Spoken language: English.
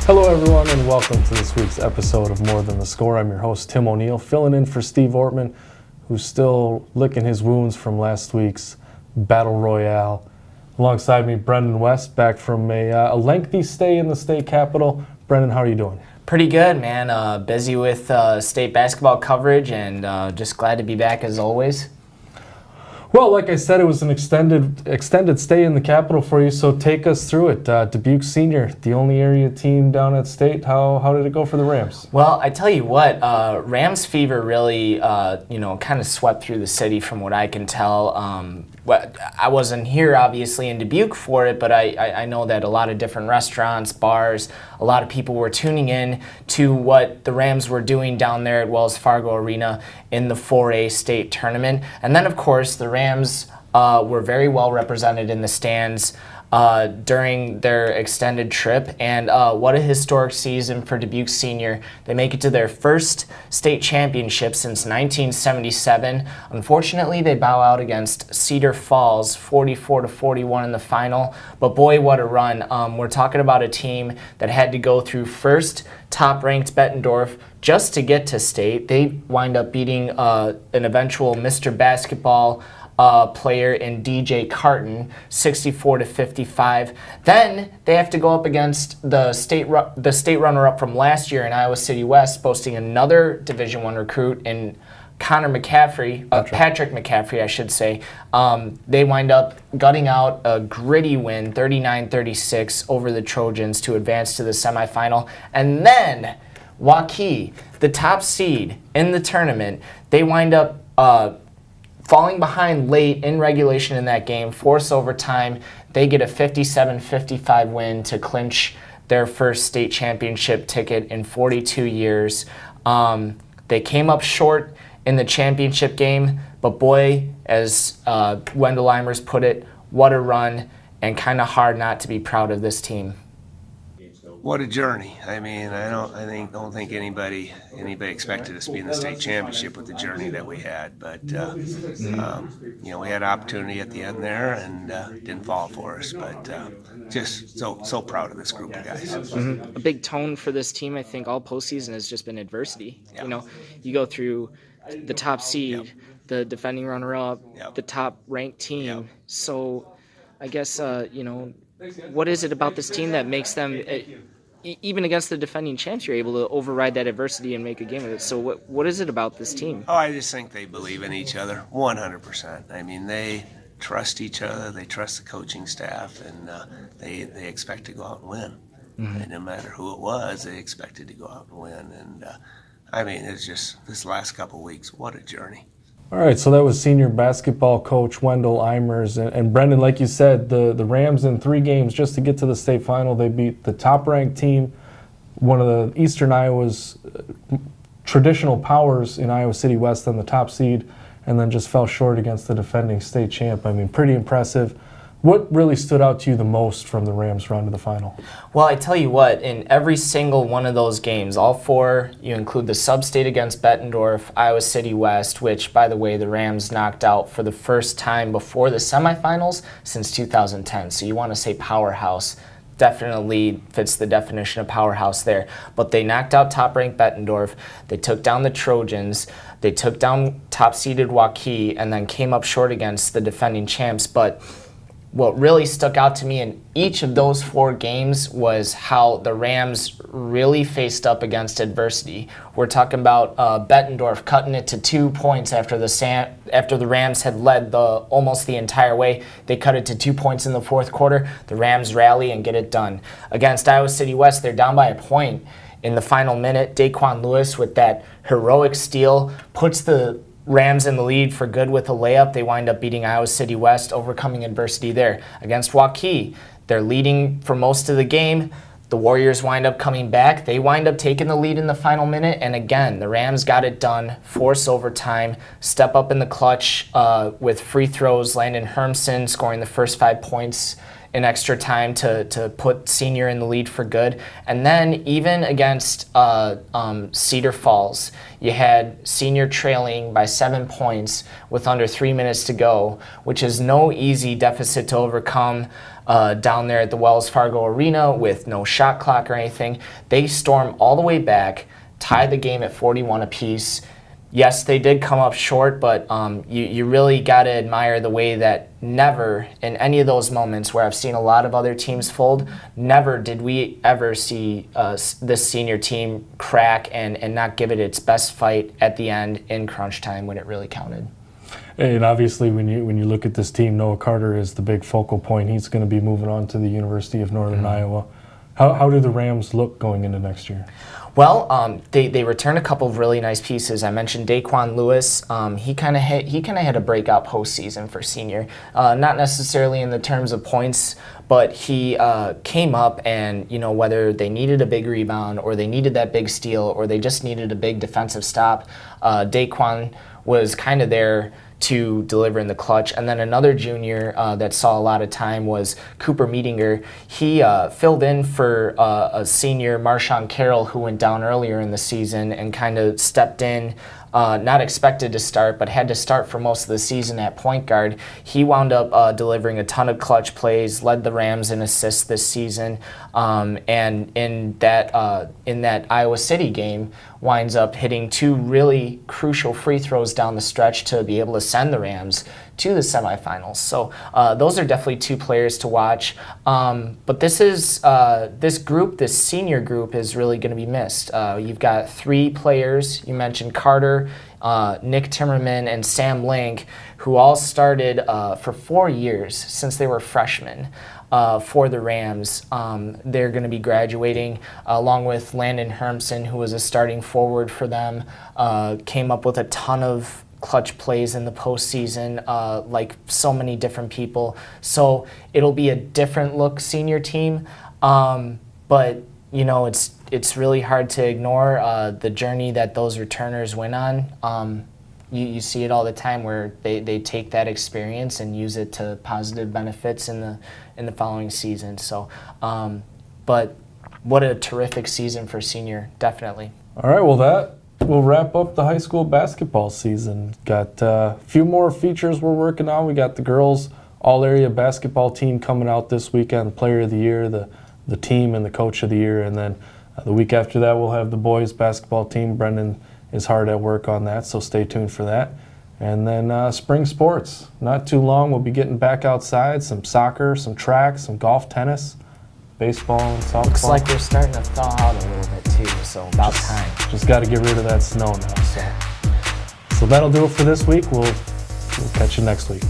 Hello everyone and welcome to this week's episode of More Than the Score. I'm your host Tim O'Neill, filling in for Steve Ortman, who's still licking his wounds from last week's Battle Royale. Alongside me, Brendan West, back from a lengthy stay in the state capitol. Brendan, how are you doing? Pretty good, man. Busy with state basketball coverage and just glad to be back as always. Well, like I said, it was an extended stay in the Capitol for you, so take us through it. Dubuque Senior, the only area team down at state. How did it go for the Rams? Well, I tell you what, Rams fever really, kind of swept through the city from what I can tell. I wasn't here, obviously, in Dubuque for it, but I know that a lot of different restaurants, bars, a lot of people were tuning in to what the Rams were doing down there at Wells Fargo Arena in the 4A state tournament. And then, of course, the Rams were very well represented in the stands during their extended trip, and what a historic season for Dubuque Senior. They make it to their first state championship since 1977. Unfortunately, they bow out against Cedar Falls 44-41 in the final, but boy, what a run. We're talking about a team that had to go through first top-ranked Bettendorf just to get to state. They wind up beating an eventual Mr. Basketball player in DJ Carton, 64-55. Then they have to go up against the state runner-up from last year in Iowa City West, boasting another Division I recruit in Patrick McCaffrey, I should say. They wind up gutting out a gritty win, 39-36 over the Trojans to advance to the semifinal. And then Waukee, the top seed in the tournament, they wind up falling behind late in regulation in that game, force overtime. They get a 57-55 win to clinch their first state championship ticket in 42 years. They came up short in the championship game, but boy, as Wendell Eimers put it, what a run, and kind of hard not to be proud of this team. What a journey! I mean, I don't think anybody expected us to be in the state championship with the journey that we had. But we had an opportunity at the end there, and didn't fall for us. But just so proud of this group of guys. Mm-hmm. A big tone for this team, I think, all postseason has just been adversity. Yep. You go through the top seed, Yep. the defending runner-up, Yep. the top-ranked team. Yep. So, I guess what is it about this team that makes them? Even against the defending champs, you're able to override that adversity and make a game of it. So what is it about this team? Oh, I just think they believe in each other 100%. I mean, they trust each other, they trust the coaching staff, and they expect to go out and win. Mm-hmm. And no matter who it was, they expected to go out and win. And it's just this last couple of weeks, what a journey. All right, so that was senior basketball coach Wendell Eimers. And Brendan, like you said, the Rams in 3 games just to get to the state final, they beat the top-ranked team, one of the Eastern Iowa's traditional powers in Iowa City West, and the top seed, and then just fell short against the defending state champ. I mean, pretty impressive. What really stood out to you the most from the Rams' run to the final? Well, I tell you what, in every single one of those games, all 4, you include the sub-state against Bettendorf, Iowa City West, which, by the way, the Rams knocked out for the first time before the semifinals since 2010. So you want to say powerhouse. Definitely fits the definition of powerhouse there. But they knocked out top-ranked Bettendorf. They took down the Trojans. They took down top-seeded Waukee, and then came up short against the defending champs. But what really stuck out to me in each of those 4 games was how the Rams really faced up against adversity. We're talking about Bettendorf cutting it to 2 points after the Rams had led almost the entire way. They cut it to 2 points in the 4th quarter. The Rams rally and get it done. Against Iowa City West, they're down by a point in the final minute. Daquan Lewis with that heroic steal puts the Rams in the lead for good with a layup. They wind up beating Iowa City West, overcoming adversity there. Against Waukee, they're leading for most of the game. The Warriors wind up coming back. They wind up taking the lead in the final minute. And again, the Rams got it done, force overtime, step up in the clutch with free throws. Landon Hermson scoring the first 5 points in extra time to put Senior in the lead for good. And then even against Cedar Falls, you had Senior trailing by 7 points with under 3 minutes to go, which is no easy deficit to overcome down there at the Wells Fargo Arena with no shot clock or anything. They storm all the way back, tie the game at 41 apiece. Yes, they did come up short, but you really got to admire the way that never in any of those moments where I've seen a lot of other teams fold, never did we ever see this Senior team crack and not give it its best fight at the end in crunch time when it really counted. And obviously, when you look at this team, Noah Carter is the big focal point. He's going to be moving on to the University of Northern Iowa. How do the Rams look going into next year? Well, they returned a couple of really nice pieces. I mentioned Daquan Lewis. He kind of had a breakout postseason for Senior. Not necessarily in the terms of points, but he came up and, whether they needed a big rebound or they needed that big steal or they just needed a big defensive stop, Daquan was kind of there to deliver in the clutch. And then another junior that saw a lot of time was Cooper Meetinger. He filled in for a senior, Marshawn Carroll, who went down earlier in the season and kind of stepped in, not expected to start, but had to start for most of the season at point guard. He wound up delivering a ton of clutch plays, led the Rams in assists this season, and in that Iowa City game, winds up hitting 2 really crucial free throws down the stretch to be able to send the Rams to the semifinals. So those are definitely 2 players to watch. But this senior group is really going to be missed. You've got 3 players. You mentioned Carter, Nick Timmerman, and Sam Link, who all started for 4 years since they were freshmen. For the Rams. They're going to be graduating along with Landon Hermson, who was a starting forward for them, came up with a ton of clutch plays in the postseason, like so many different people. So it'll be a different look Senior team, but it's really hard to ignore the journey that those returners went on. You see it all the time where they take that experience and use it to positive benefits in the following season. So, but what a terrific season for Senior, definitely. All right, well, that will wrap up the high school basketball season. Got a few more features we're working on. We got the girls all-area basketball team coming out this weekend, Player of the Year, the team, and the Coach of the Year. And then the week after that, we'll have the boys basketball team. Brendan is hard at work on that, so stay tuned for that. And then spring sports. Not too long, we'll be getting back outside, some soccer, some track, some golf, tennis, baseball, and softball. Looks like we're starting to thaw out a little bit too, so about time. Just got to get rid of that snow now. So that'll do it for this week. We'll catch you next week.